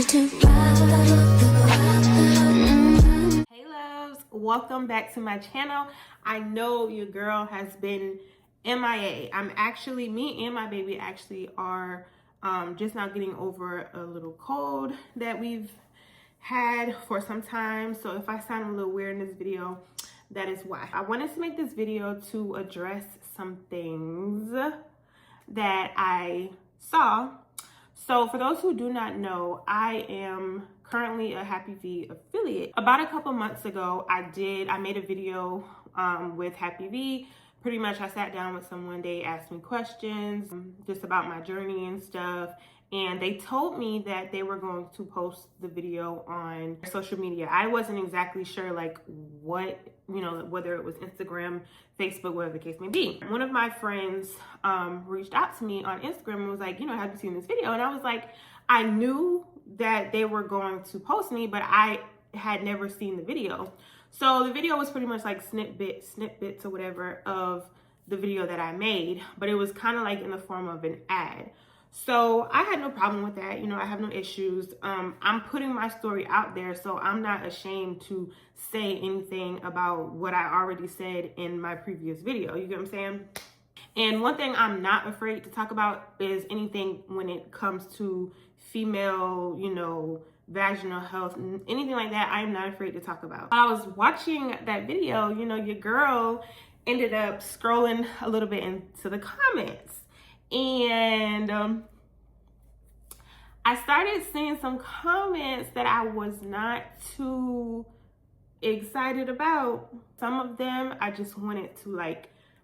to Hey loves, welcome back to my channel. I know your girl has been MIA. Me and my baby actually are just now getting over a little cold that we've had for some time. So if I sound a little weird in this video, that is why. I wanted to make this video to address some things that I saw. So for those who do not know, I am currently a Happy V affiliate. About a couple months ago, I made a video with Happy V. Pretty much I sat down with someone, they asked me questions just about my journey and stuff. And they told me that they were going to post the video on social media. I wasn't exactly sure like what, whether it was Instagram, Facebook, whatever the case may be. One of my friends reached out to me on Instagram and was like, have you seen this video? And I was like, I knew that they were going to post me, but I had never seen the video. So the video was pretty much like snippets or whatever of the video that I made, but it was kind of like in the form of an ad. So I had no problem with that. I have no issues. I'm putting my story out there, so I'm not ashamed to say anything about what I already said in my previous video. You get what I'm saying? And one thing I'm not afraid to talk about is anything when it comes to female, vaginal health, anything like that, I'm not afraid to talk about. While I was watching that video, your girl ended up scrolling a little bit into the comments. And I started seeing some comments that I was not too excited about. Some of them I just wanted to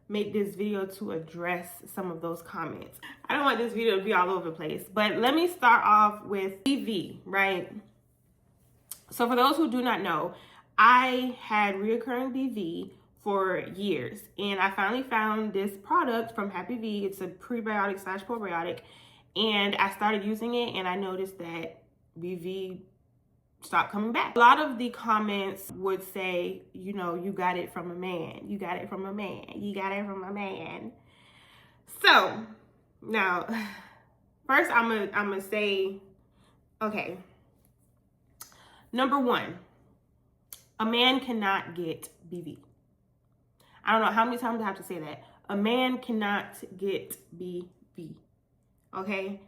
make this video to address some of those comments. I don't want this video to be all over the place, but let me start off with BV, right? So for those who do not know, I had reoccurring BV for years, and I finally found this product from Happy V. It's a prebiotic / probiotic, and I started using it, and I noticed that BV stopped coming back. A lot of the comments would say, you got it from a man, you got it from a man, you got it from a man. So now, first I'm gonna say, okay, number one, a man cannot get BV. I don't know how many times I have to say that. A man cannot get BV, okay?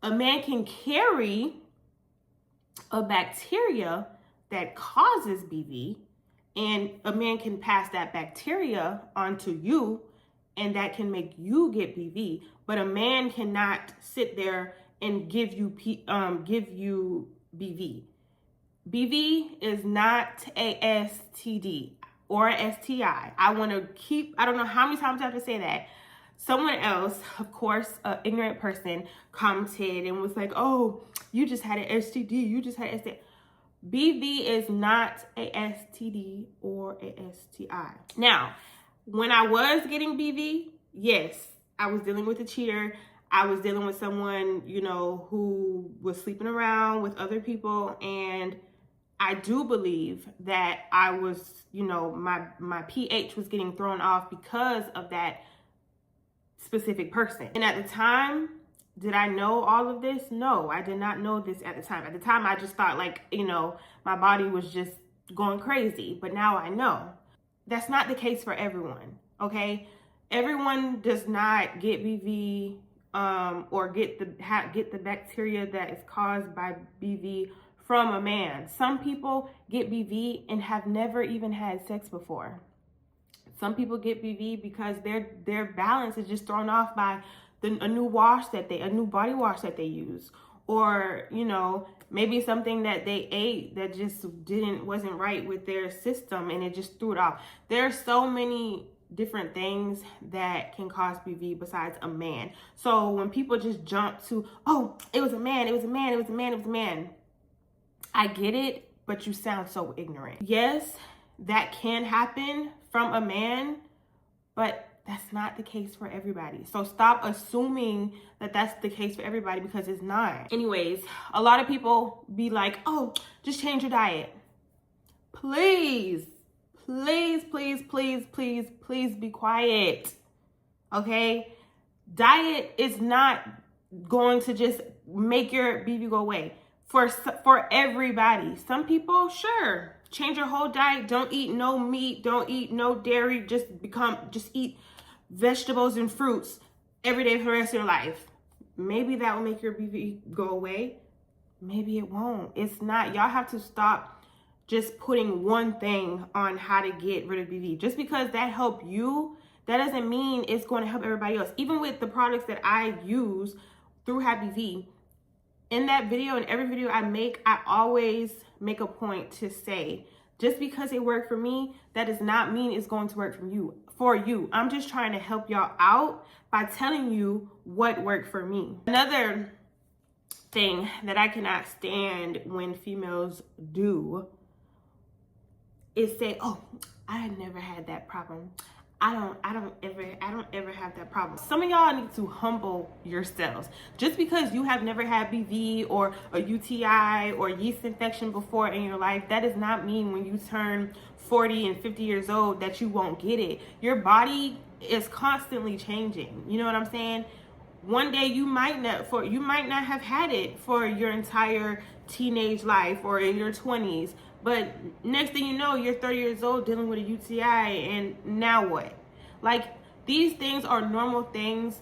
A man can carry a bacteria that causes BV, and a man can pass that bacteria onto you, and that can make you get BV. But a man cannot sit there and give you BV. BV is not a STD or a STI. I don't know how many times I have to say that. Someone else, of course, an ignorant person, commented and was like, oh, you just had an STD, you just had an STI. BV is not a STD or a STI. Now, when I was getting BV, yes, I was dealing with a cheater. I was dealing with someone, who was sleeping around with other people, and I do believe that I was, my pH was getting thrown off because of that specific person. And at the time, did I know all of this? No, I did not know this at the time. At the time, I just thought my body was just going crazy. But now I know. That's not the case for everyone, okay? Everyone does not get BV or get the bacteria that is caused by BV from a man. Some people get BV and have never even had sex before. Some people get BV because their balance is just thrown off by a new body wash that they use, or maybe something that they ate that just wasn't right with their system and it just threw it off. There are so many different things that can cause BV besides a man. So when people just jump to, oh, it was a man, it was a man, it was a man, it was a man. I get it, but you sound so ignorant. Yes, that can happen from a man, but that's not the case for everybody. So stop assuming that that's the case for everybody, because it's not. Anyways, a lot of people be like, oh, just change your diet. Please, please, please, please, please, please be quiet, okay? Diet is not going to just make your BV go away. for everybody. Some people, sure, change your whole diet, don't eat no meat, don't eat no dairy, just eat vegetables and fruits every day for the rest of your life. Maybe that will make your BV go away. Maybe it won't. It's not. Y'all have to stop just putting one thing on how to get rid of BV. Just because that helped you, that doesn't mean it's going to help everybody else. Even with the products that I use through Happy V, in that video and every video I make, I always make a point to say, just because it worked for me, that does not mean it's going to work for you. I'm just trying to help y'all out by telling you what worked for me. Another thing that I cannot stand when females do is say, oh, I never had that problem. I don't ever have that problem. Some of y'all need to humble yourselves. Just because you have never had BV or a UTI or yeast infection before in your life, that does not mean when you turn 40 and 50 years old that you won't get it. Your body is constantly changing. You know what I'm saying? One day you might not have had it for your entire teenage life or in your 20s. But next thing you know, you're 30 years old dealing with a UTI, and now what? Like, these things are normal things.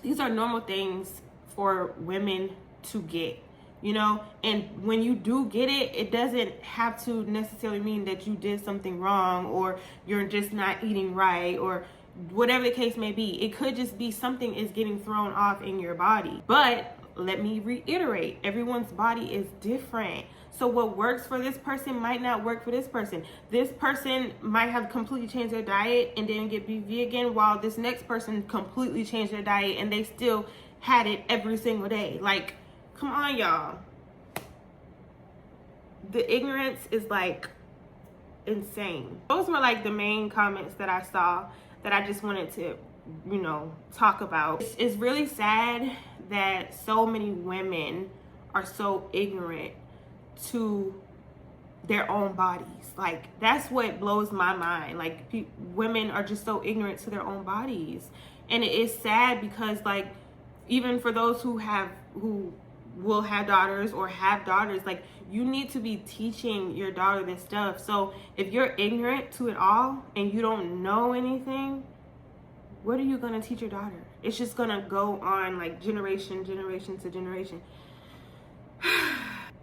These are normal things for women to get, you know? And when you do get it, it doesn't have to necessarily mean that you did something wrong or you're just not eating right or whatever the case may be. It could just be something is getting thrown off in your body. But let me reiterate, everyone's body is different. So what works for this person might not work for this person. This person might have completely changed their diet and didn't get BV again, while this next person completely changed their diet and they still had it every single day. Like, come on, y'all. The ignorance is like insane. Those were like the main comments that I saw that I just wanted to, you know, talk about. It's really sad that so many women are so ignorant to their own bodies. Like, that's what blows my mind. Like, women are just so ignorant to their own bodies, and it is sad because, like, even for those who will have daughters or have daughters, like, you need to be teaching your daughter this stuff. So if you're ignorant to it all and you don't know anything, what are you going to teach your daughter? It's just going to go on like generation to generation.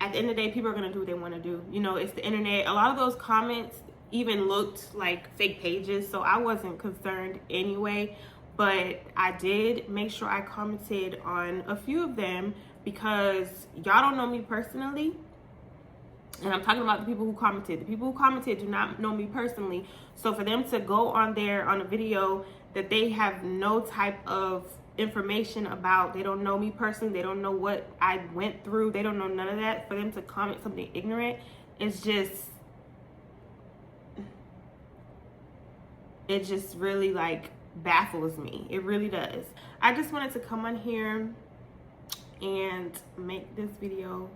At the end of the day, people are going to do what they want to do. You know, it's the internet. A lot of those comments even looked like fake pages, so I wasn't concerned anyway. But I did make sure I commented on a few of them because y'all don't know me personally. And I'm talking about the people who commented. The people who commented do not know me personally. So for them to go on there on a video that they have no type of information about, they don't know me personally, they don't know what I went through, they don't know none of that, for them to comment something ignorant, it's just, it just really like baffles me. It really does. I just wanted to come on here and make this video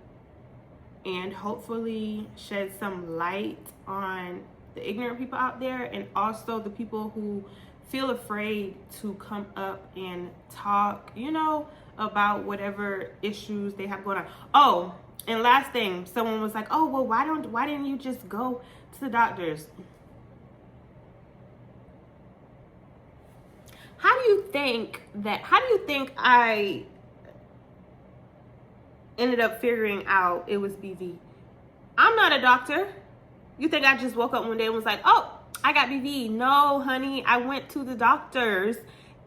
and hopefully shed some light on the ignorant people out there, and also the people who feel afraid to come up and talk, you know, about whatever issues they have going on. Oh, and last thing, someone was like, oh, well, why didn't you just go to the doctors? How do you think I ended up figuring out it was BV? I'm not a doctor. You think I just woke up one day and was like, oh, I got BV? No, honey, I went to the doctors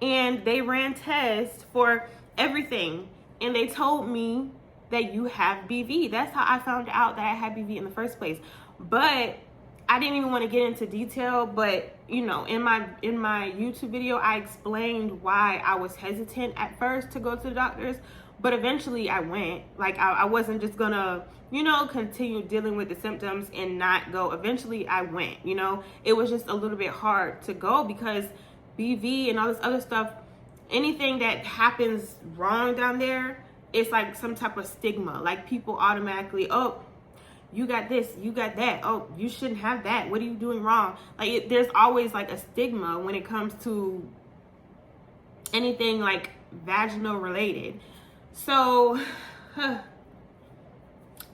and they ran tests for everything and they told me that you have BV. That's how I found out that I had BV in the first place. But I didn't even want to get into detail, but you know, in my YouTube video, I explained why I was hesitant at first to go to the doctors, but eventually I went. Like, I wasn't just gonna, you know, continue dealing with the symptoms and not go. Eventually I went, you know. It was just a little bit hard to go because BV and all this other stuff, anything that happens wrong down there, it's like some type of stigma. Like, people automatically, oh, you got this, you got that, oh, you shouldn't have that, what are you doing wrong? Like, there's always like a stigma when it comes to anything like vaginal related. So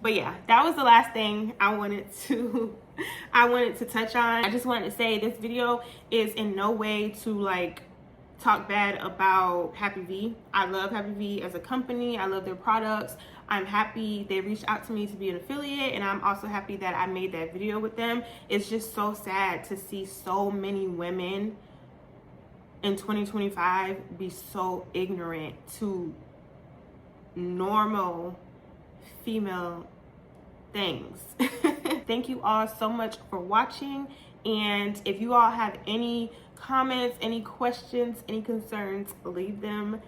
But yeah, that was the last thing I wanted to touch on. I just wanted to say this video is in no way to like talk bad about Happy V. I love Happy V as a company. I love their products. I'm happy they reached out to me to be an affiliate, and I'm also happy that I made that video with them. It's just so sad to see so many women in 2025 be so ignorant to normal female things. Thank you all so much for watching, and if you all have any comments, any questions, any concerns, leave them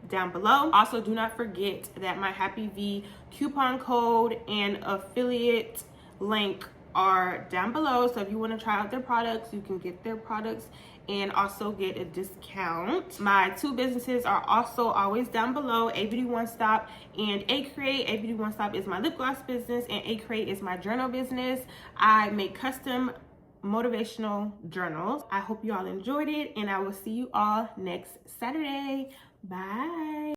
down below. Also, do not forget that my Happy V coupon code and affiliate link are down below, so if you want to try out their products, you can get their products and also get a discount. My two businesses are also always down below, A Beauty Onestop and A Create. A Beauty Onestop is my lip gloss business, and A Create is my journal business. I make custom motivational journals. I hope you all enjoyed it, and I will see you all next Saturday. Bye.